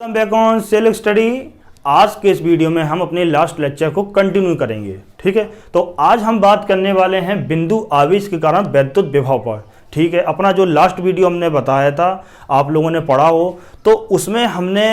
Welcome back on self study. आज के इस वीडियो में हम अपने लास्ट लेक्चर को कंटिन्यू करेंगे। ठीक है, तो आज हम बात करने वाले हैं बिंदु आवेश के कारण वैद्युत विभव पर। ठीक है, अपना जो लास्ट वीडियो हमने बताया था, आप लोगों ने पढ़ा हो तो उसमें हमने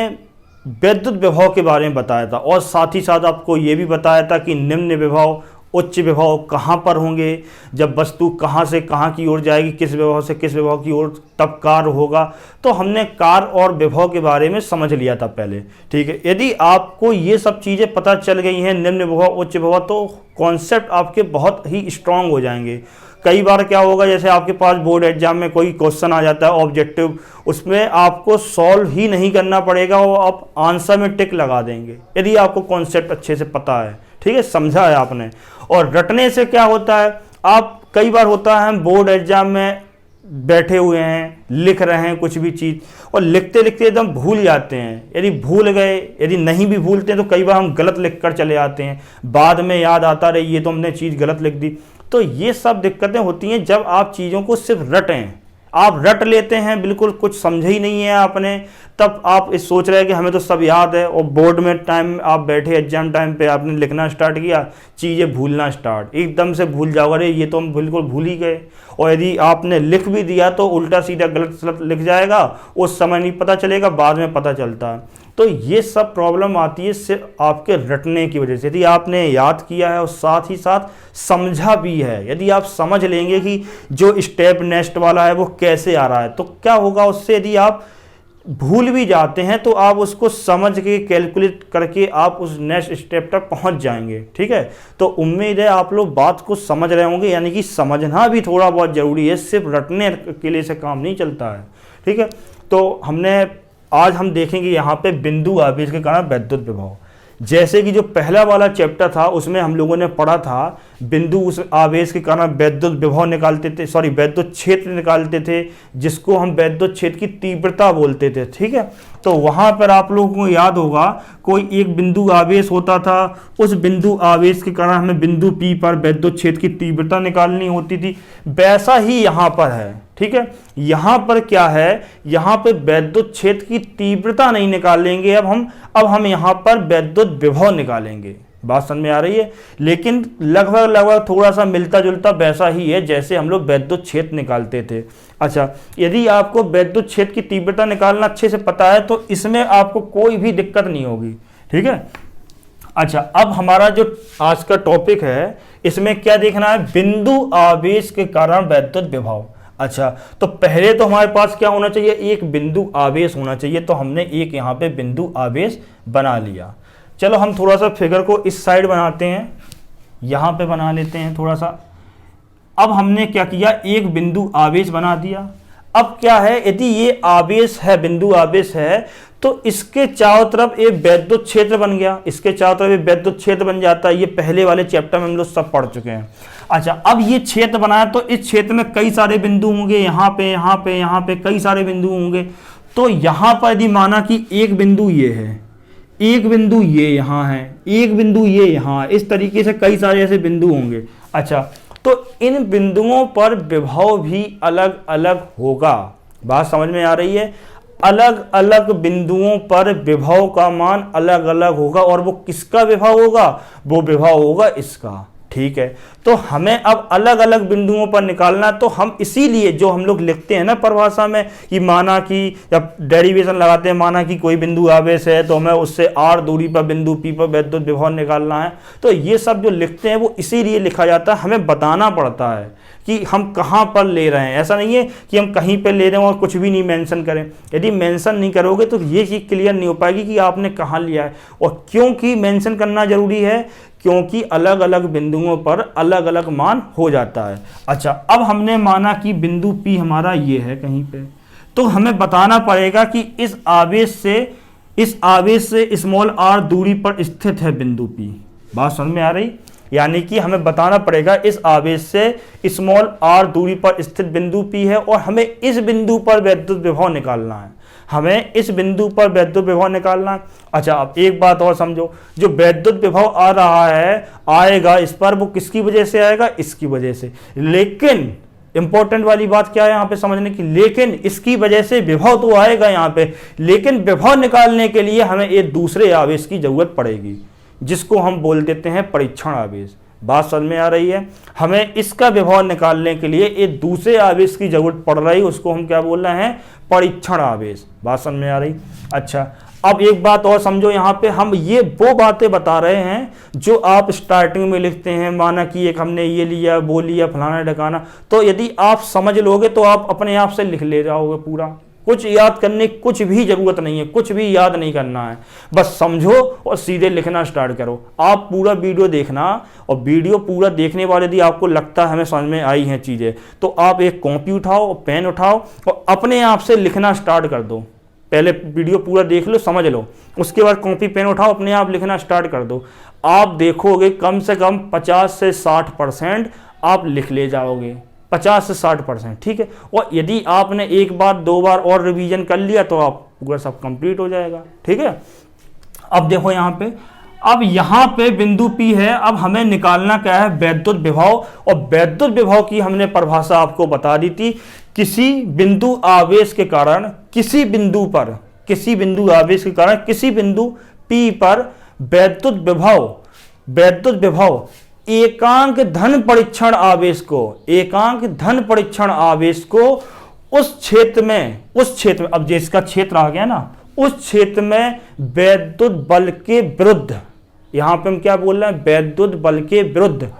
वैद्युत विभव के बारे में बताया था और साथ ही साथ आपको ये भी बताया था कि निम्न विभव उच्च विभव कहाँ पर होंगे, जब वस्तु कहाँ से कहाँ की ओर जाएगी, किस विभव से किस विभव की ओर, तब कार्य होगा। तो हमने कार्य और विभव के बारे में समझ लिया था पहले। ठीक है, यदि आपको ये सब चीज़ें पता चल गई हैं, निम्न विभव उच्च विभव, तो कॉन्सेप्ट आपके बहुत ही स्ट्रांग हो जाएंगे। कई बार क्या होगा, जैसे आपके पास बोर्ड एग्जाम में कोई क्वेश्चन आ जाता है ऑब्जेक्टिव, उसमें आपको सॉल्व ही नहीं करना पड़ेगा और आप आंसर में टिक लगा देंगे यदि आपको कॉन्सेप्ट अच्छे से पता है। ठीक है, समझा है आपने। और रटने से क्या होता है, आप कई बार होता है हम बोर्ड एग्जाम में बैठे हुए हैं, लिख रहे हैं कुछ भी चीज़ और लिखते लिखते एकदम भूल जाते हैं। यदि भूल गए, यदि नहीं भी भूलते हैं तो कई बार हम गलत लिख कर चले आते हैं, बाद में याद आता रहे ये तो हमने चीज़ गलत लिख दी। तो ये सब दिक्कतें होती हैं जब आप चीज़ों को सिर्फ रटें। आप रट लेते हैं, बिल्कुल कुछ समझे ही नहीं है आपने, तब आप इस सोच रहे हैं कि हमें तो सब याद है, और बोर्ड में टाइम आप बैठे एग्जाम टाइम पे आपने लिखना स्टार्ट किया, चीज़ें भूलना स्टार्ट, एकदम से भूल जाओगे, अरे ये तो हम बिल्कुल भूल ही गए। और यदि आपने लिख भी दिया तो उल्टा सीधा गलत सलत लिख जाएगा, उस समय नहीं पता चलेगा, बाद में पता चलता है। तो ये सब प्रॉब्लम आती है सिर्फ आपके रटने की वजह से। यदि आपने याद किया है और साथ ही साथ समझा भी है, यदि आप समझ लेंगे कि जो स्टेप नेक्स्ट वाला है वो कैसे आ रहा है, तो क्या होगा उससे, यदि आप भूल भी जाते हैं तो आप उसको समझ के कैलकुलेट करके आप उस नेक्स्ट स्टेप तक पहुंच जाएंगे। ठीक है, तो उम्मीद है आप लोग बात को समझ रहे होंगे, यानी कि समझना भी थोड़ा बहुत ज़रूरी है, सिर्फ रटने के लिए से काम नहीं चलता है। ठीक है, तो आज हम देखेंगे यहाँ पे बिंदु आवेश के कारण वैद्युत विभव। जैसे कि जो पहला वाला चैप्टर था उसमें हम लोगों ने पढ़ा था बिंदु उस आवेश के कारण वैद्युत विभव निकालते थे, वैद्युत क्षेत्र निकालते थे, जिसको हम वैद्युत क्षेत्र की तीव्रता बोलते थे। ठीक है, तो वहाँ पर आप लोगों को याद होगा कोई एक बिंदु आवेश होता था, उस बिंदु आवेश के कारण हमें बिंदु P पर वैद्युत क्षेत्र की तीव्रता निकालनी होती थी। वैसा ही यहाँ पर है। ठीक है, यहाँ पर क्या है, यहाँ पे वैद्युत क्षेत्र की तीव्रता नहीं निकालेंगे, अब हम यहाँ पर वैद्युत विभव निकालेंगे। बात समझ में आ रही है, लेकिन लगभग थोड़ा सा मिलता जुलता वैसा ही है जैसे हम लोग वैद्युत क्षेत्र निकालते थे। अच्छा, यदि आपको वैद्युत क्षेत्र की तीव्रता निकालना अच्छे से पता है तो इसमें आपको कोई भी दिक्कत नहीं होगी। ठीक है, अच्छा, अब हमारा जो आज का टॉपिक है इसमें क्या देखना है, बिंदु आवेश के कारण वैद्युत विभव। अच्छा, तो पहले तो हमारे पास क्या होना चाहिए, एक बिंदु आवेश होना चाहिए, तो हमने एक यहाँ पे बिंदु आवेश बना लिया। चलो हम थोड़ा सा फिगर को इस साइड बनाते हैं, यहाँ पे बना लेते हैं थोड़ा सा। अब हमने क्या किया, एक बिंदु आवेश बना दिया। अब क्या है, यदि ये आवेश है, बिंदु आवेश है, तो इसके चारों तरफ एक वैद्युत क्षेत्र बन गया, इसके चारों तरफ एक वैद्युत क्षेत्र बन जाता है। ये पहले वाले चैप्टर में हम लोग सब पढ़ चुके हैं। अच्छा, अब ये क्षेत्र बनाया तो इस क्षेत्र में कई सारे बिंदु होंगे, यहाँ पे यहाँ पे यहाँ पे कई सारे बिंदु होंगे। तो यहाँ पर यदि माना कि एक बिंदु ये है, एक बिंदु ये यहाँ है, एक बिंदु ये यहाँ, इस तरीके से कई सारे ऐसे बिंदु होंगे। अच्छा, तो इन बिंदुओं पर विभव भी अलग अलग होगा। बात समझ में आ रही है, अलग अलग बिंदुओं पर विभव का मान अलग अलग होगा, और वो किसका विभव होगा, वो विभव होगा इसका। ठीक है, तो हमें अब अलग अलग बिंदुओं पर निकालना, तो हम इसीलिए जो हम लोग लिखते हैं ना परिभाषा में कि माना कि जब डेरिवेशन लगाते हैं, माना कि कोई बिंदु आवेश है तो हमें उससे r दूरी पर बिंदु P पर वैद्युत विभव निकालना है, तो ये सब जो लिखते हैं वो इसीलिए लिखा जाता है, हमें बताना पड़ता है कि हम कहाँ पर ले रहे हैं। ऐसा नहीं है कि हम कहीं पर ले रहे हैं और कुछ भी नहीं मेंशन करें। यदि मेंशन नहीं करोगे तो ये चीज़ क्लियर नहीं हो पाएगी कि आपने कहाँ लिया है। और क्योंकि मेंशन करना जरूरी है, क्योंकि अलग अलग बिंदुओं पर अलग अलग मान हो जाता है। अच्छा, अब हमने माना कि बिंदु P हमारा ये है कहीं पे, तो हमें बताना पड़ेगा कि इस आवेश से स्मॉल r दूरी पर स्थित है बिंदु P। बात समझ में आ रही, यानी कि हमें बताना पड़ेगा इस आवेश से स्मॉल r दूरी पर स्थित बिंदु P है और हमें इस बिंदु पर वैद्युत विभव निकालना है, हमें इस बिंदु पर वैद्युत विभव निकालना है। अच्छा, अब एक बात और समझो, जो वैद्युत विभव आ रहा है आएगा इस पर, वो किसकी वजह से आएगा, इसकी वजह से। लेकिन इंपॉर्टेंट वाली बात क्या है यहाँ पे समझने की, लेकिन इसकी वजह से विभव तो आएगा यहाँ पे, लेकिन विभव निकालने के लिए हमें एक दूसरे आवेश की जरूरत पड़ेगी, जिसको हम बोल देते हैं परीक्षण आवेश। बात समझ में आ रही है? हमें इसका विभव निकालने के लिए एक दूसरे आवेश की जरूरत पड़ रही, उसको हम क्या बोल रहे हैं, परीक्षण आवेश। बात समझ में आ रही? अच्छा, अब एक बात और समझो, यहाँ पे हम ये वो बातें बता रहे हैं जो आप स्टार्टिंग में लिखते हैं, माना कि एक हमने ये लिया, वो लिया, फलाना ढकाना, तो यदि आप समझ लोगे तो आप अपने आप से लिख ले जाओगे पूरा, कुछ याद करने की कुछ भी जरूरत नहीं है, कुछ भी याद नहीं करना है, बस समझो और सीधे लिखना स्टार्ट करो। आप पूरा वीडियो देखना, और वीडियो पूरा देखने वाले यदि आपको लगता है हमें समझ में आई हैं चीज़ें, तो आप एक कॉपी उठाओ, पेन उठाओ और अपने आप से लिखना स्टार्ट कर दो। पहले वीडियो पूरा देख लो, समझ लो, उसके बाद कॉपी पेन उठाओ, अपने आप लिखना स्टार्ट कर दो। आप देखोगे कम से कम 50 से 60% आप लिख ले जाओगे, 50 से 60%, ठीक है। और यदि आपने एक बार दो बार और रिवीजन कर लिया तो आप पूरा सब कंप्लीट हो जाएगा, ठीक है। अब देखो यहाँ पे, अब यहाँ पे बिंदु P है, अब हमें निकालना क्या है, वैद्युत विभव। और वैद्युत विभव की हमने परिभाषा आपको बता दी थी, किसी बिंदु आवेश के कारण किसी बिंदु पर, किसी बिंदु आवेश के कारण किसी बिंदु P पर वैद्युत विभव एकांक धन परीक्षण आवेश को, एकांक धन परीक्षण आवेश को उस क्षेत्र में, अब जिसका क्षेत्र आ गया ना, उस क्षेत्र में वैद्युत बल के विरुद्ध, यहां पे हम क्या बोल रहे हैं, वैद्युत बल के विरुद्ध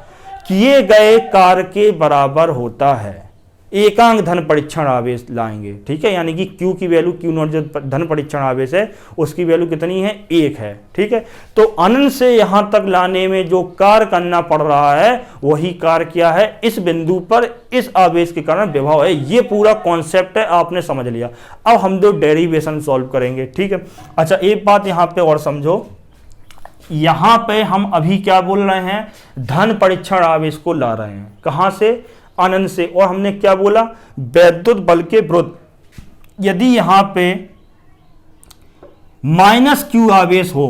किए गए कार्य के बराबर होता है। एकांक धन परीक्षण आवेश लाएंगे, ठीक है, यानी कि Q की वैल्यू, Q नॉट जो धन परीक्षण आवेश है उसकी वैल्यू कितनी है, 1 है, ठीक है। तो अनंत से यहां तक लाने में जो कार्य करना पड़ रहा है वही कार्य क्या है, इस बिंदु पर इस आवेश के कारण विभव है। ये पूरा कॉन्सेप्ट है, आपने समझ लिया। अब हम जो डेरिवेशन सॉल्व करेंगे, ठीक है। अच्छा, एक बात यहां पर और समझो, यहां पे हम अभी क्या बोल रहे हैं, धन परीक्षण आवेश को ला रहे हैं, कहां से, अनंत से। और हमने क्या बोला, वैद्युत बल के विरुद्ध। यदि यहां पे -Q आवेश हो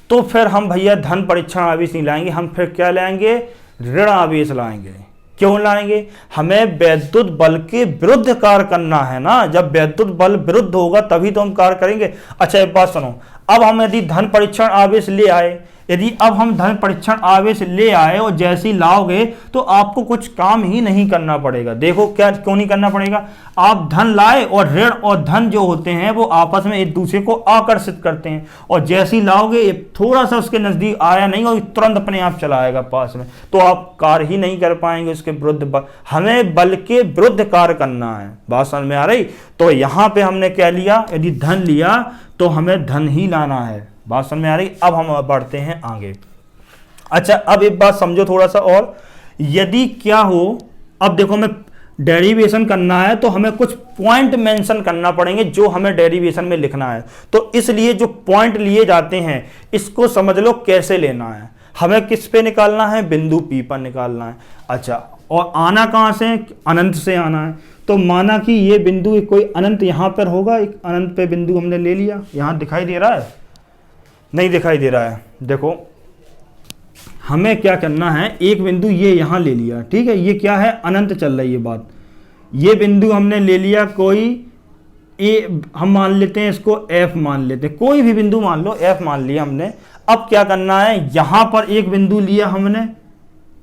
तो फिर हम भैया धन परीक्षण आवेश नहीं लाएंगे, हम फिर क्या लाएंगे, ऋण आवेश लाएंगे। क्यों लाएंगे, हमें वैद्युत बल के विरुद्ध कार्य करना है ना, जब वैद्युत बल विरुद्ध होगा तभी तो हम कार्य करेंगे। अच्छा, एक बात सुनो, अब हम यदि धन परीक्षण आवेश ले आए, यदि अब हम धन परीक्षण आवेश ले आए और जैसे ही लाओगे तो आपको कुछ काम ही नहीं करना पड़ेगा। देखो क्या, क्यों नहीं करना पड़ेगा, आप धन लाए और ऋण और धन जो होते हैं वो आपस में एक दूसरे को आकर्षित करते हैं, और जैसे ही लाओगे थोड़ा सा उसके नजदीक आया नहीं और तुरंत अपने आप चला आएगा पास में, तो आप कार्य ही नहीं कर पाएंगे उसके विरुद्ध। हमें बल के विरुद्ध कार्य करना है। बात समझ में आ रही? तो यहां पर हमने क्या लिया, यदि धन लिया तो हमें धन ही लाना है। बात समझ में आ रही? अब हम बढ़ते हैं आगे। अच्छा, अब एक बात समझो थोड़ा सा और, यदि क्या हो, अब देखो हमें डेरिवेशन करना है तो हमें कुछ पॉइंट मेंशन करना पड़ेंगे जो हमें डेरिवेशन में लिखना है। तो इसलिए जो पॉइंट लिए जाते हैं इसको समझ लो कैसे लेना है। हमें किस पे निकालना है, बिंदु P पर निकालना है। अच्छा, और आना कहाँ से, अनंत से आना है। तो माना कि ये बिंदु कोई अनंत यहाँ पर होगा, एक अनंत पे बिंदु हमने ले लिया, यहाँ दिखाई दे रहा है, नहीं दिखाई दे रहा है। देखो हमें क्या करना है, एक बिंदु ये यहां ले लिया, ठीक है, ये क्या है, अनंत चल रही है बात। ये बिंदु हमने ले लिया कोई ए, हम मान लेते हैं इसको F मान लेते हैं, कोई भी बिंदु मान लो, F मान लिया हमने। अब क्या करना है, यहां पर एक बिंदु लिया हमने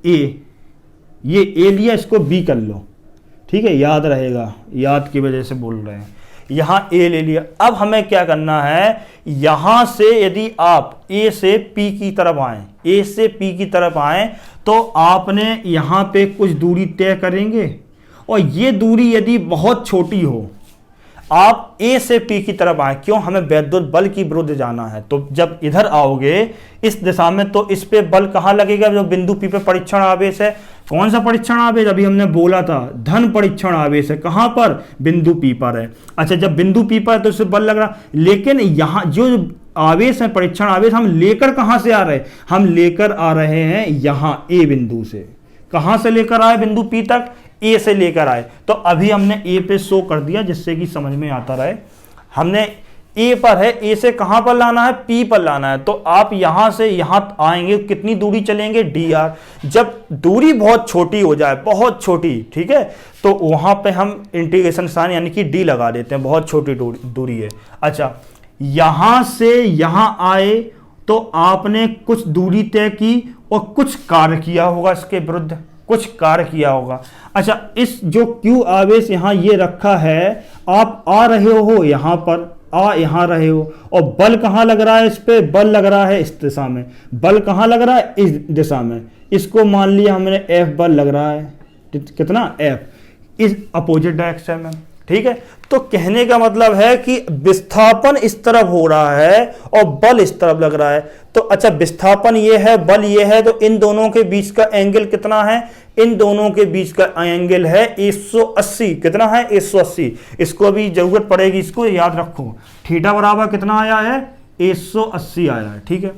A, ये A लिया, इसको B कर लो, ठीक है, याद रहेगा, याद की वजह से बोल रहे हैं। यहां A ले लिया। अब हमें क्या करना है, यहां से यदि आप A से P की तरफ आए, A से P की तरफ आए तो आपने यहां पे कुछ दूरी तय करेंगे, और ये दूरी यदि बहुत छोटी हो, आप A से P की तरफ आए, क्यों, हमें वैद्युत बल की विरुद्ध जाना है। तो जब इधर आओगे इस दिशा में तो इस पे बल कहां लगेगा, जो बिंदु P पे परीक्षण आवेश है। कौन सा परीक्षण आवेश, अभी हमने बोला था धन परीक्षण आवेश है, कहां पर, बिंदु P पर है। अच्छा, जब बिंदु P पर है तो इससे बल लग रहा, लेकिन यहां जो आवेश है, परीक्षण आवेश, हम लेकर कहां से आ रहे हैं, हम लेकर आ रहे हैं यहां A बिंदु से। कहां से लेकर आए, बिंदु P तक A से लेकर आए। तो अभी हमने A पे शो कर दिया जिससे कि समझ में आता रहे। हमने ए पर है, ए से कहां पर लाना है, पी पर लाना है। तो आप यहां से यहां आएंगे, कितनी दूरी चलेंगे, डी आर। जब दूरी बहुत छोटी हो जाए, बहुत छोटी, ठीक है, तो वहां पे हम इंटीग्रेशन साइन यानी कि डी लगा देते हैं, बहुत छोटी दूरी है। अच्छा, यहां से यहां आए तो आपने कुछ दूरी तय की और कुछ कार्य किया होगा, इसके विरुद्ध कुछ कार्य किया होगा। अच्छा, इस जो क्यू आवेश यहां ये रखा है, आप आ रहे हो यहां पर, यहां रहे हो, और बल कहां लग रहा है, इस पे बल लग रहा है इस दिशा में, बल कहां लग रहा है, इस दिशा में। इसको मान लिया हमने एफ बल लग रहा है, कितना, एफ, इस अपोजिट डायरेक्शन में, ठीक है। तो कहने का मतलब है कि विस्थापन इस तरफ हो रहा है और बल इस तरफ लग रहा है। तो अच्छा, विस्थापन ये है, बल ये है, तो इन दोनों के बीच का एंगल कितना है, इन दोनों के बीच का एंगल है 180। कितना है, 180। इसको भी जरूरत पड़ेगी, इसको याद रखो। थीटा बराबर कितना आया है, 180 आया है, ठीक है।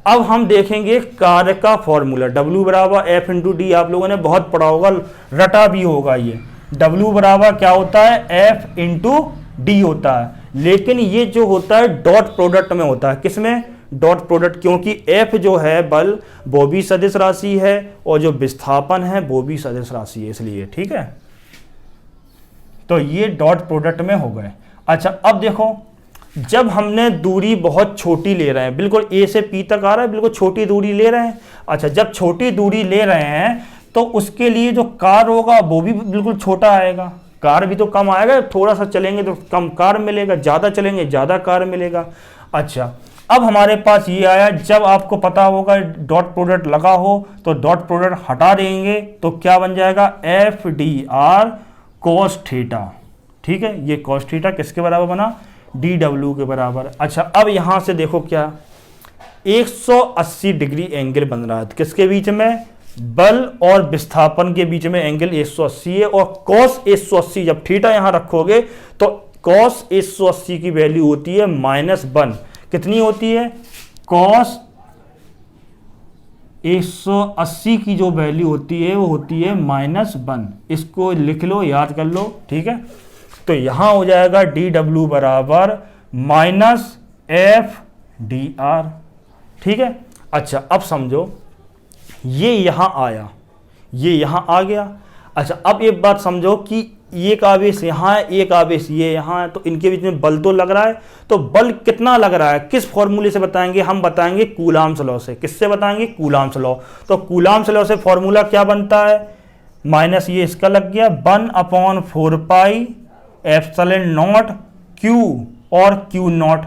अब हम देखेंगे कार्य का फॉर्मूला, W बराबर एफ इंटू डी। आप लोगों ने बहुत पढ़ा होगा, रटा भी होगा ये। W बराबर क्या होता है, F इंटू डी होता है, लेकिन ये जो होता है डॉट प्रोडक्ट में होता है। किसमें, डॉट प्रोडक्ट, क्योंकि F जो है बल वो भी सदिश राशि है और जो विस्थापन है वो भी सदिश राशि है, इसलिए, ठीक है। तो ये डॉट प्रोडक्ट में हो गए। अच्छा, अब देखो, जब हमने दूरी बहुत छोटी ले रहे हैं, बिल्कुल ए से पी तक आ रहा है, बिल्कुल छोटी दूरी ले रहे हैं। अच्छा, जब छोटी दूरी ले रहे हैं तो उसके लिए जो कार होगा वो भी बिल्कुल छोटा आएगा, कार भी तो कम आएगा, थोड़ा सा चलेंगे तो कम कार मिलेगा, ज़्यादा चलेंगे ज़्यादा कार मिलेगा। अच्छा, अब हमारे पास ये आया, जब आपको पता होगा डॉट प्रोडक्ट लगा हो तो डॉट प्रोडक्ट हटा देंगे तो क्या बन जाएगा, F D R cos theta, ठीक है। ये कोस थीटा किसके बराबर बना, डी डब्ल्यू के बराबर। अच्छा, अब यहां से देखो क्या, 180 डिग्री एंगल बन रहा है, किसके बीच में, बल और विस्थापन के बीच में एंगल 180 है। और cos 180, जब थीटा यहां रखोगे तो cos 180 की वैल्यू होती है -1। कितनी होती है, cos 180 की जो वैल्यू होती है वो होती है -1। इसको लिख लो, याद कर लो, ठीक है। तो यहां हो जाएगा dw बराबर -FDR, ठीक है। अच्छा, अब समझो, ये यहां आया, ये यहां आ गया। अच्छा, अब एक बात समझो कि एक आवेश यहां है, एक आवेश ये यहां है, तो इनके बीच में बल तो लग रहा है। तो बल कितना लग रहा है, किस फॉर्मूले से बताएंगे, हम बताएंगे कूलाम्स लॉ से। किससे बताएंगे, कूलाम्स लॉ। तो कूलाम्स लॉ से फॉर्मूला क्या बनता है, माइनस ये इसका लग गया, 1/4 पाई एप्सिलॉन नॉट क्यू और q naught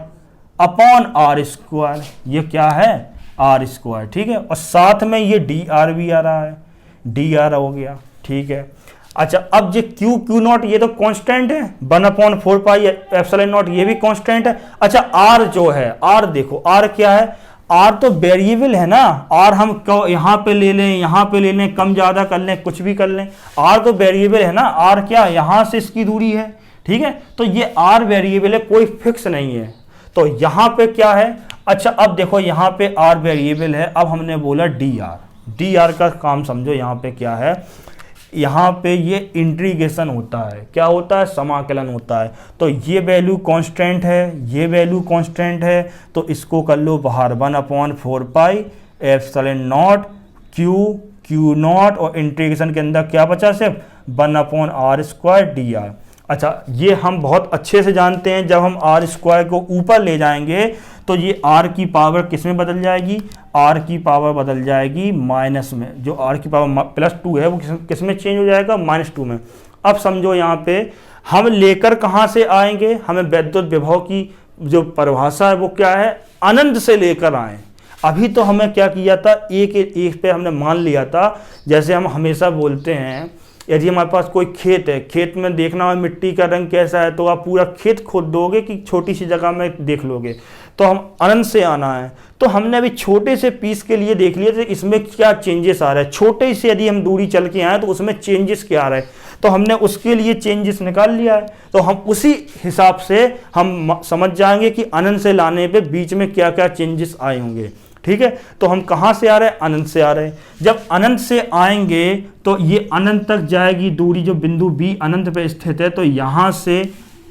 upon r square. ये क्या है, आर स्क्वायर, ठीक है। और साथ में ये डी आर भी आ रहा है, डी आर हो गया, ठीक है। अच्छा, अब ये क्यू नॉट ये तो कांस्टेंट है, 1/4 पाई एप्सिलॉन नॉट, ये भी कांस्टेंट है। अच्छा, आर जो है, आर देखो, आर क्या है, आर तो वेरिएबल है ना, आर हम यहाँ पे ले लें, यहाँ पे ले लें, कम ज़्यादा कर लें, कुछ भी कर लें, आर तो वेरिएबल है ना। आर क्या, यहाँ से इसकी दूरी है, ठीक है। तो ये आर वेरिएबल है, कोई फिक्स नहीं है। तो यहाँ पे क्या है, अच्छा, अब देखो यहाँ पे आर वेरिएबल है, अब हमने बोला डी आर का काम समझो। यहाँ पे क्या है, यहाँ पे ये इंटीग्रेशन होता है, क्या होता है, समाकलन होता है। तो ये वैल्यू कांस्टेंट है, ये वैल्यू कांस्टेंट है, तो इसको कर लो बाहर, 1/4 pi epsilon naught Q not, और इंटीग्रेशन के अंदर क्या बचा, सिर्फ 1/r स्क्वायर डी आर। अच्छा, ये हम बहुत अच्छे से जानते हैं, जब हम आर स्क्वायर को ऊपर ले जाएंगे तो ये आर की पावर किस में बदल जाएगी, आर की पावर बदल जाएगी माइनस में। जो आर की पावर +2 है वो किस में चेंज हो जाएगा, -2 में। अब समझो, यहाँ पे हम लेकर कहाँ से आएंगे, हमें विद्युत विभव की जो परिभाषा है वो क्या है, अनंत से लेकर आए। अभी तो हमें क्या किया था, एक पे हमने मान लिया था, जैसे हम हमेशा बोलते हैं, यदि हमारे पास कोई खेत है, खेत में देखना है मिट्टी का रंग कैसा है, तो आप पूरा खेत खोद दोगे कि छोटी सी जगह में देख लोगे। तो हम अनंत से आना है, तो हमने अभी छोटे से पीस के लिए देख लिया, तो इसमें क्या चेंजेस आ रहा है, छोटे से यदि हम दूरी चल के आए तो उसमें चेंजेस क्या आ रहा है, तो हमने उसके लिए चेंजेस निकाल लिया है। तो हम उसी हिसाब से हम समझ जाएंगे कि अनंत से लाने पे बीच में क्या क्या चेंजेस आए होंगे, ठीक है। तो हम कहाँ से आ रहे हैं, अनंत से आ रहे हैं। जब अनंत से आएंगे तो ये अनंत तक जाएगी दूरी, जो बिंदु बी अनंत पे स्थित है, तो यहाँ से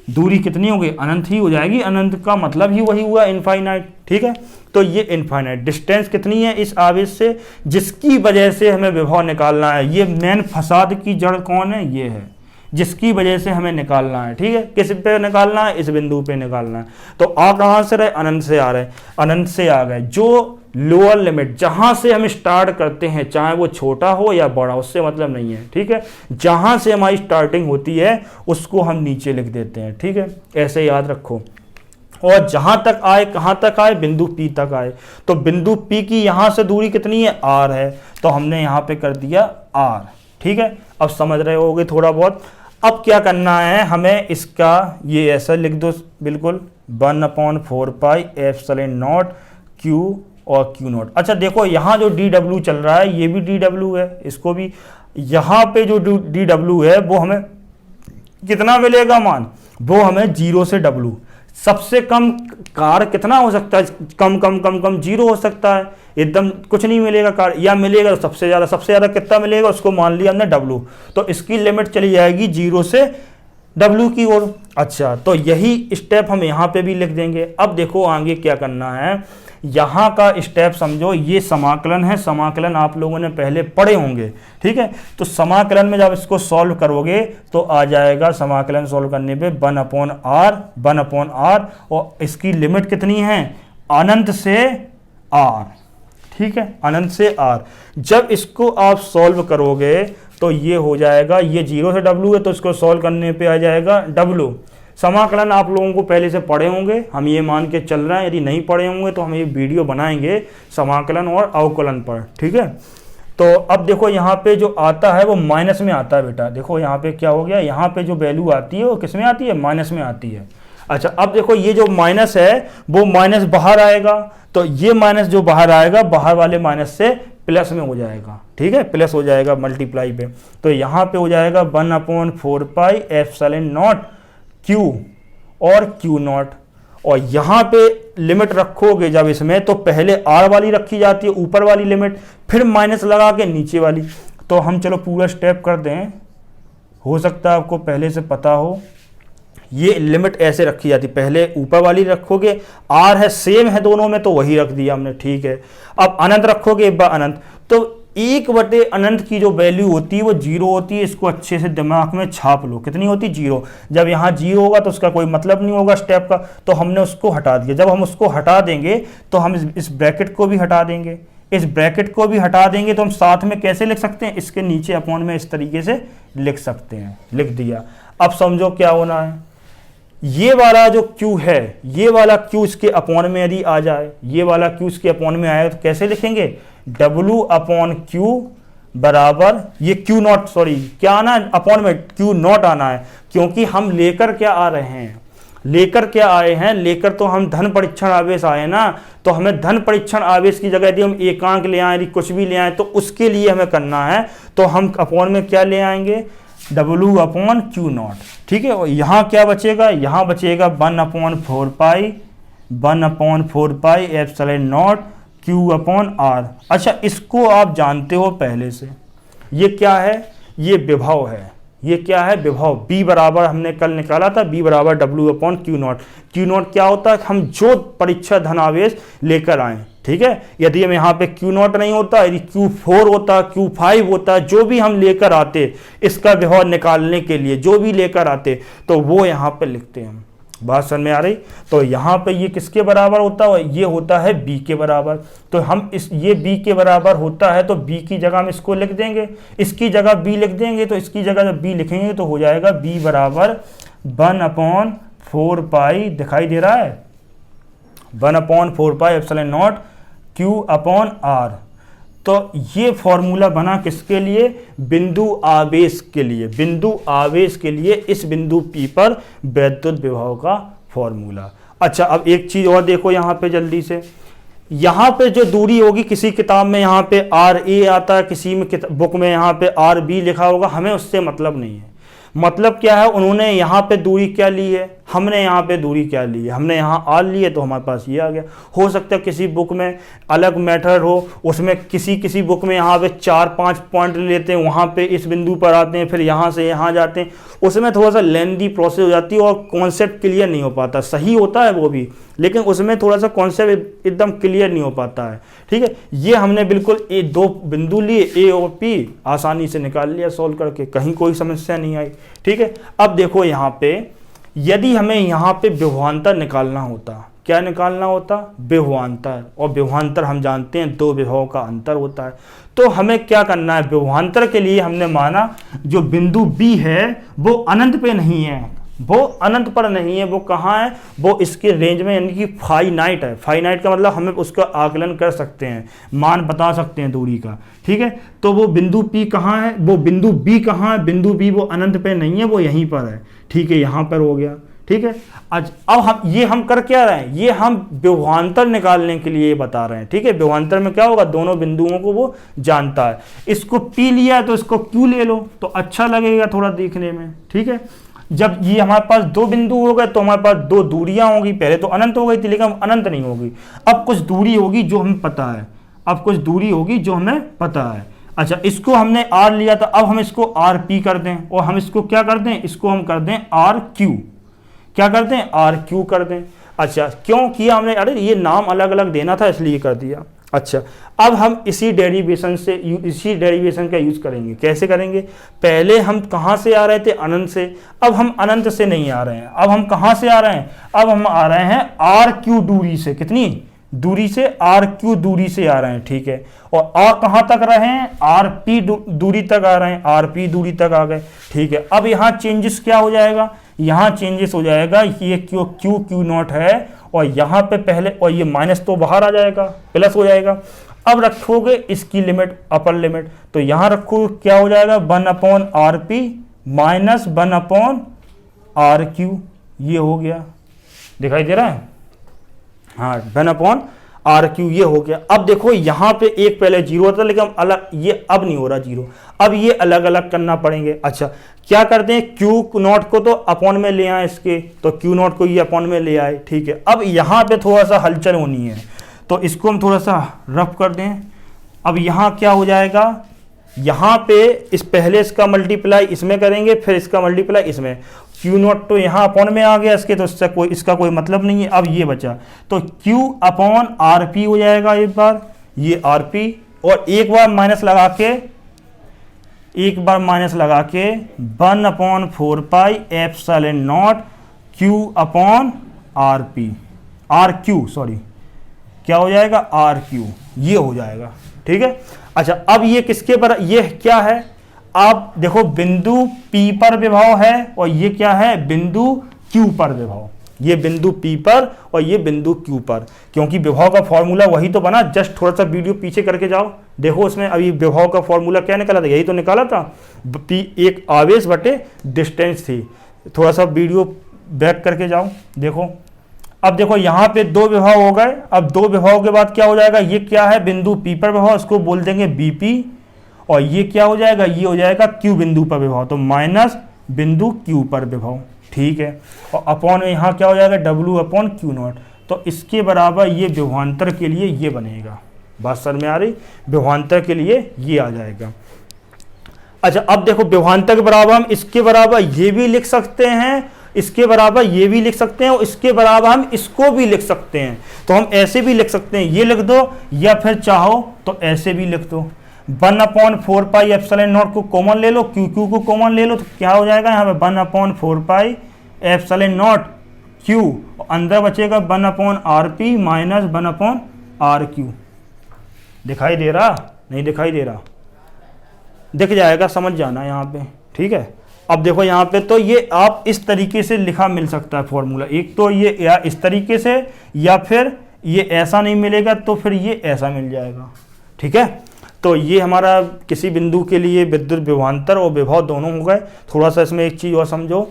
दूरी कितनी होगी, अनंत ही हो जाएगी। अनंत का मतलब ही वही हुआ, इनफाइनाइट। ठीक है, तो ये इनफाइनाइट डिस्टेंस कितनी है इस आवेश से, जिसकी वजह से हमें विभव निकालना है। ये मेन फसाद की जड़ कौन है, ये है, जिसकी वजह से हमें निकालना है। ठीक है, किस पे निकालना है, इस बिंदु पे निकालना है। तो आ कहाँ से रहे, अनंत से आ रहे, अनंत से आ गए। जो लोअर लिमिट जहां से हम स्टार्ट करते हैं, चाहे वो छोटा हो या बड़ा, उससे मतलब नहीं है। ठीक है, जहां से हमारी स्टार्टिंग होती है उसको हम नीचे लिख देते हैं। ठीक है, ऐसे याद रखो। और जहां तक आए, कहां तक आए, बिंदु P तक आए। तो बिंदु P की यहां से दूरी कितनी है, R है, तो हमने यहां पे कर दिया R। ठीक है, अब समझ रहे होगे थोड़ा बहुत। अब क्या करना है हमें, इसका ये ऐसा लिख दो बिल्कुल, 1/4πε0 Q और Q0। अच्छा देखो, यहाँ जो dw चल रहा है ये भी dw है, इसको भी, यहाँ पे जो dw है वो हमें कितना मिलेगा मान, वो हमें 0 से w, सबसे कम कार कितना हो सकता है, कम कम कम कम 0 हो सकता है, एकदम कुछ नहीं मिलेगा कार, या मिलेगा तो सबसे ज़्यादा कितना मिलेगा, उसको मान लिया हमने w, तो इसकी लिमिट चली जाएगी 0 से w की ओर। अच्छा, तो यही स्टेप हम यहाँ पे भी लिख देंगे। अब देखो आगे क्या करना है, यहाँ का स्टेप समझो, ये समाकलन है, समाकलन आप लोगों ने पहले पढ़े होंगे। ठीक है, तो समाकलन में जब इसको सॉल्व करोगे तो आ जाएगा, समाकलन सॉल्व करने पे 1/r, और इसकी लिमिट कितनी है, अनंत से r। ठीक है, अनंत से r। जब इसको आप सॉल्व करोगे तो ये हो जाएगा, ये 0 से w है तो इसको सॉल्व करने पे आ जाएगा w। समाकलन आप लोगों को पहले से पढ़े होंगे, हम ये मान के चल रहे हैं। यदि नहीं पढ़े होंगे तो हम ये वीडियो बनाएंगे समाकलन और अवकलन पर। ठीक है, तो अब देखो यहाँ पे जो आता है वो माइनस में आता है बेटा। देखो यहाँ पे क्या हो गया, यहाँ पे जो वैल्यू आती है वो किस में आती है, माइनस में आती है। अच्छा, अब देखो ये जो माइनस है वो माइनस बाहर आएगा, तो ये माइनस जो बाहर आएगा, बाहर वाले माइनस से प्लस में हो जाएगा। ठीक है, प्लस हो जाएगा मल्टीप्लाई पे, तो यहाँ पे हो जाएगा 1/4πε0 Q और Q0। और यहाँ पे लिमिट रखोगे जब इसमें, तो पहले R वाली रखी जाती है, ऊपर वाली लिमिट, फिर माइनस लगा के नीचे वाली। तो हम चलो पूरा स्टेप कर दें, हो सकता है आपको पहले से पता हो। ये लिमिट ऐसे रखी जाती, पहले ऊपर वाली रखोगे, R है सेम है दोनों में तो वही रख दिया हमने। ठीक है, अब अनंत रखोगे, एक बार अनंत, तो 1/अनंत की जो वैल्यू होती है वो 0 होती है। इसको अच्छे से दिमाग में छाप लो, कितनी होती है, 0। जब यहाँ 0 होगा तो उसका कोई मतलब नहीं होगा स्टेप का, तो हमने उसको हटा दिया। जब हम उसको हटा देंगे तो हम इस ब्रैकेट को भी हटा देंगे, इस ब्रैकेट को भी हटा देंगे, तो हम साथ में कैसे लिख सकते हैं, इसके नीचे अपॉन में इस तरीके से लिख सकते हैं। लिख दिया। अब समझो क्या होना है, ये वाला जो Q है, ये वाला Q इसके अपॉन में यदि आ जाए, ये वाला Q इसके अपॉन में आए तो कैसे लिखेंगे, W/Q बराबर, ये Q0, सॉरी क्या आना है अपॉन में, Q0 आना है, क्योंकि हम लेकर क्या आ रहे हैं, लेकर क्या आए हैं, लेकर तो हम धन परीक्षण आवेश आए ना। तो हमें धन परीक्षण आवेश की जगह यदि हम एकांक ले आए, यदि कुछ भी ले आए, तो उसके लिए हमें करना है, तो हम अपॉन में क्या ले आएंगे, W/Q0। ठीक है, और यहाँ क्या बचेगा, यहाँ बचेगा 1/4πε0 Q/R। अच्छा, इसको आप जानते हो पहले से, ये क्या है, ये विभव है। ये क्या है, विभव। B बराबर हमने कल निकाला था, B बराबर W/Q0। Q0 क्या होता है, हम जो परीक्षा धनावेश लेकर आए। ठीक है, यदि हम यहाँ पे Q0 नहीं होता, यदि Q4 होता, Q5 होता, जो भी हम लेकर आते इसका विभव निकालने के लिए, जो भी लेकर आते, तो वो यहाँ पे लिखते हैं। बात समझ में आ रही। तो यहाँ पे ये किसके बराबर होता है, ये होता है B के बराबर। तो हम ये B के बराबर होता है, तो B की जगह हम इसको लिख देंगे, इसकी जगह B लिख देंगे, तो इसकी जगह जब B लिखेंगे तो हो जाएगा B बराबर 1/4π, दिखाई दे रहा है, 1/4πε0 Q/R। तो ये फॉर्मूला बना किसके लिए, बिंदु आवेश के लिए। बिंदु आवेश के लिए इस बिंदु P पर वैद्युत विभव का फॉर्मूला। अच्छा, अब एक चीज और देखो यहाँ पे जल्दी से, यहाँ पे जो दूरी होगी, किसी किताब में यहाँ पे RA आता है, किसी में बुक में यहाँ पे RB लिखा होगा, हमें उससे मतलब नहीं है। मतलब क्या है, उन्होंने यहाँ पे दूरी क्या ली है, हमने यहाँ पे दूरी क्या ली है, हमने यहाँ आर ली है तो हमारे पास ये आ गया। हो सकता है किसी बुक में अलग मेथड हो, उसमें किसी बुक में यहाँ पे 4-5 पॉइंट लेते हैं, वहाँ पे इस बिंदु पर आते हैं, फिर यहाँ से यहाँ जाते हैं, उसमें थोड़ा सा लेंदी प्रोसेस हो जाती है और कॉन्सेप्ट क्लियर नहीं हो पाता। सही होता है वो भी, लेकिन उसमें थोड़ा सा कॉन्सेप्ट एकदम क्लियर नहीं हो पाता है। ठीक है, ये हमने बिल्कुल दो बिंदु लिए ए और पी, आसानी से निकाल लिया सॉल्व करके, कहीं कोई समस्या नहीं आई। ठीक है, अब देखो यहाँ पे यदि हमें यहाँ पे विभवांतर निकालना होता, क्या निकालना होता, विभवांतर, और विभवांतर हम जानते हैं दो विभवों का अंतर होता है। तो हमें क्या करना है, विभवांतर के लिए हमने माना जो बिंदु बी है वो अनंत पे नहीं है, वो अनंत पर नहीं है, वो कहाँ है, वो इसके रेंज में, यानी कि फाइनाइट है। फाइनाइट का मतलब हमें उसका आकलन कर सकते हैं, मान बता सकते हैं दूरी का। ठीक है, तो वो बिंदु पी कहाँ है, वो बिंदु बी कहाँ है, बिंदु बी वो अनंत पे नहीं है, वो यहीं पर है। ठीक है, यहाँ पर हो गया। ठीक है, अब हम कर क्या रहे हैं, ये हम विभवांतर निकालने के लिए बता रहे हैं। ठीक है, विभवांतर में क्या होगा, दोनों बिंदुओं को वो जानता है। इसको पी लिया है तो इसको क्यू ले लो तो अच्छा लगेगा थोड़ा देखने में। ठीक है, जब ये हमारे पास दो बिंदु हो गए तो हमारे पास दो दूरियां होगी, पहले तो अनंत हो गई थी लेकिन अब अनंत नहीं होगी, अब कुछ दूरी होगी जो हमें पता है, अब कुछ दूरी होगी जो हमें पता है। अच्छा, इसको हमने आर लिया था, अब हम इसको आर पी कर दें, और हम इसको क्या कर दें, इसको हम कर दें आर क्यू, क्या कर दें, आर क्यू कर दें। अच्छा, क्यों किया हमने, अरे ये नाम अलग अलग देना था इसलिए कर दिया। अच्छा, अब हम इसी डेरिवेशन का यूज करेंगे। कैसे करेंगे, पहले हम कहाँ से आ रहे थे, अनंत से, अब हम अनंत से नहीं आ रहे हैं, अब हम कहाँ से आ रहे हैं, अब हम आ रहे हैं आर क्यू दूरी से, कितनी दूरी से, आर क्यू दूरी से आ रहे हैं। ठीक है, और कहाँ तक रहे हैं, आर पी दूरी तक आ रहे हैं, आर पी दूरी तक आ गए। ठीक है, अब यहाँ चेंजेस क्या हो जाएगा, यहाँ चेंजेस हो जाएगा, ये क्यू नॉट है, और यहाँ पे पहले, और ये माइनस तो बाहर आ जाएगा, प्लस हो जाएगा। अब रखोगे इसकी लिमिट, अपर लिमिट, तो यहाँ रखोगे क्या हो जाएगा, 1/RP माइनस 1/RQ, ये हो गया, दिखाई दे रहा है, हाँ 1/RQ ये हो गया। अब देखो यहाँ पे एक पहले जीरो था लेकिन अलग, ये अब नहीं हो रहा जीरो, अब ये अलग अलग करना पड़ेंगे। अच्छा, क्या करते हैं, क्यू नॉट को तो अपॉन में ले आए इसके, तो क्यू नॉट को ये अपॉन में ले आए। ठीक है, अब यहाँ पे थोड़ा सा हलचल होनी है तो इसको हम थोड़ा सा रफ कर दें। अब यहाँ क्या हो जाएगा, यहाँ पे इस पहले इसका मल्टीप्लाई इसमें करेंगे, फिर इसका मल्टीप्लाई इसमें, क्यू नॉट तो यहाँ अपॉन में आ गया इसके, तो इसका कोई मतलब नहीं है। अब ये बचा तो क्यू अपॉन आर पी हो जाएगा, एक बार ये आर पी, और एक बार माइनस लगा के 1/4π epsilon naught Q upon R P, R Q sorry, क्या हो जाएगा, आर क्यू, ये हो जाएगा। ठीक है, अच्छा, अब ये किसके पर, ये क्या है, आप देखो बिंदु P पर विभव है और ये क्या है, बिंदु Q पर विभव, ये बिंदु P पर और ये बिंदु Q पर, क्योंकि विभव का फॉर्मूला वही तो बना, जस्ट थोड़ा सा वीडियो पीछे करके जाओ, देखो उसमें अभी विभव का फॉर्मूला क्या निकाला था, यही तो निकाला था, P एक आवेश बटे डिस्टेंस थी। थोड़ा सा वीडियो बैक करके जाओ, देखो। अब देखो यहाँ पे दो विभव हो गए, अब दो विभव के बाद क्या हो जाएगा, ये क्या है, बिंदु P पर विभव, इसको बोल देंगे BP, और ये क्या हो जाएगा, ये हो जाएगा Q बिंदु पर विभव, तो माइनस बिंदु Q पर विभव। ठीक है, और अपॉन में यहाँ क्या हो जाएगा, W/Q0, तो इसके बराबर ये विभवांतर के लिए ये बनेगा। बात समझ में आ रही, विभवांतर के लिए ये आ जाएगा। अच्छा, अब देखो विभवांतर के बराबर हम इसके बराबर ये भी लिख सकते हैं, इसके बराबर ये भी लिख सकते हैं, और इसके बराबर हम इसको भी लिख सकते हैं। तो हम ऐसे भी लिख सकते हैं, ये लिख दो, या फिर चाहो तो ऐसे भी लिख दो, 1/4π एप्सिलॉन नॉट को कॉमन ले लो, क्यू को कॉमन ले लो, तो क्या हो जाएगा यहाँ पे 1/4π एप्सिलॉन नॉट क्यू, अंदर बचेगा 1/RP माइनस 1/RQ। दिखाई दे रहा, नहीं दिखाई दे रहा, दिख जाएगा, समझ जाना यहाँ पे। ठीक है, अब देखो यहाँ पे तो ये आप इस तरीके से लिखा मिल सकता है फॉर्मूला, एक तो ये या इस तरीके से, या फिर ये ऐसा नहीं मिलेगा तो फिर ये ऐसा मिल जाएगा। ठीक है, तो ये हमारा किसी बिंदु के लिए विद्युत विभवांतर और विभव दोनों हो गए। थोड़ा सा इसमें एक चीज़ और समझो,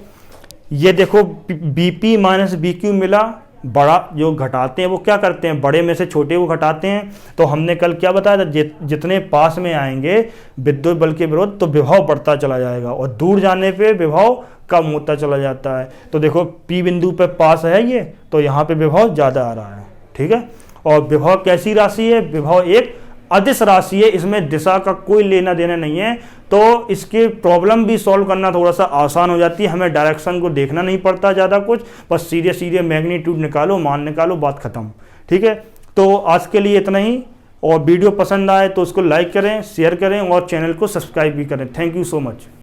ये देखो BP माइनस BQ मिला, बड़ा जो घटाते हैं वो क्या करते हैं, बड़े में से छोटे को घटाते हैं। तो हमने कल क्या बताया था, जितने पास में आएंगे विद्युत बल के विरोध तो विभव बढ़ता चला जाएगा और दूर जाने पे विभव कम होता चला जाता है। तो देखो P बिंदु पे पास है ये, तो यहाँ पे विभव ज़्यादा आ रहा है, ठीक है। और विभव कैसी राशि है, विभव एक अदिश राशि है, इसमें दिशा का कोई लेना देना नहीं है। तो इसके प्रॉब्लम भी सॉल्व करना थोड़ा सा आसान हो जाती है, हमें डायरेक्शन को देखना नहीं पड़ता ज़्यादा कुछ, बस सीधे सीधे मैग्नीट्यूड निकालो, मान निकालो, बात खत्म, ठीक है। तो आज के लिए इतना ही, और वीडियो पसंद आए तो उसको लाइक करें, शेयर करें और चैनल को सब्सक्राइब भी करें। Thank you so much.